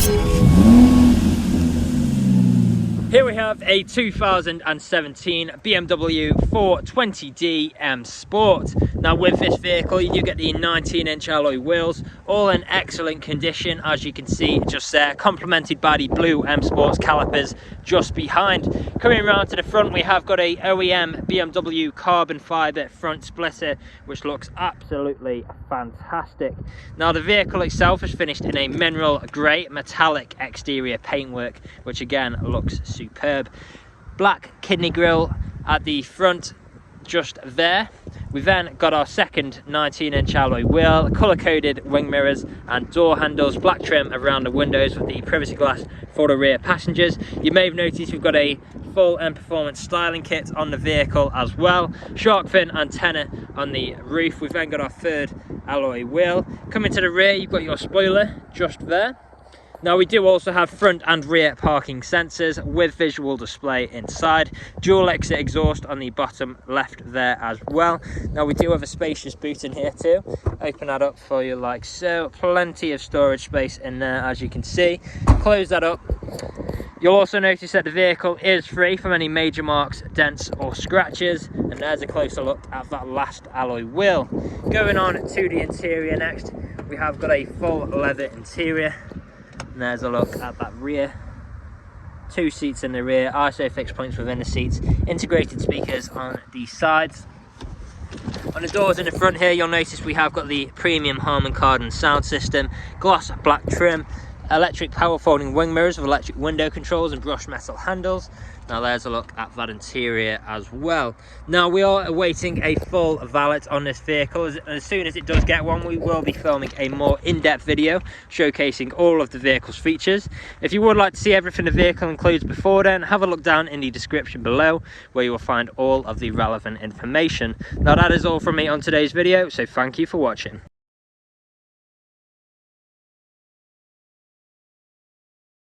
Here we have a 2017 BMW 420d M Sport. Now with this vehicle you do get the 19-inch alloy wheels, all in excellent condition as you can see just there, complemented by the blue M Sports calipers just behind. Coming around to the front we have got a OEM BMW carbon fibre front splitter which looks absolutely fantastic. Now the vehicle itself is finished in a mineral grey metallic exterior paintwork which again looks superb. Black kidney grille at the front just there. We then got our second 19-inch alloy wheel, colour-coded wing mirrors and door handles, black trim around the windows with the privacy glass for the rear passengers. You may have noticed we've got a full M Performance styling kit on the vehicle as well. Shark fin antenna on the roof. We've then got our third alloy wheel. Coming to the rear you've got your spoiler just there. Now we do also have front and rear parking sensors with visual display inside. Dual exit exhaust on the bottom left there as well. Now we do have a spacious boot in here too. Open that up for you like so. Plenty of storage space in there as you can see. Close that up. You'll also notice that the vehicle is free from any major marks, dents or scratches. And there's a closer look at that last alloy wheel. Going on to the interior next, we have got a full leather interior. And there's a look at that rear. 2 seats in the rear, ISO fixed points within the seats, integrated speakers on the sides. On the doors in the front here, you'll notice we have got the premium Harman Kardon sound system, gloss black trim, electric power folding wing mirrors with electric window controls and brushed metal handles. Now there's a look at that interior as well. Now we are awaiting a full valet on this vehicle. As soon as it does get one, we will be filming a more in-depth video showcasing all of the vehicle's features. If you would like to see everything the vehicle includes before then, have a look down in the description below where you will find all of the relevant information. Now that is all from me on today's video, so thank you for watching.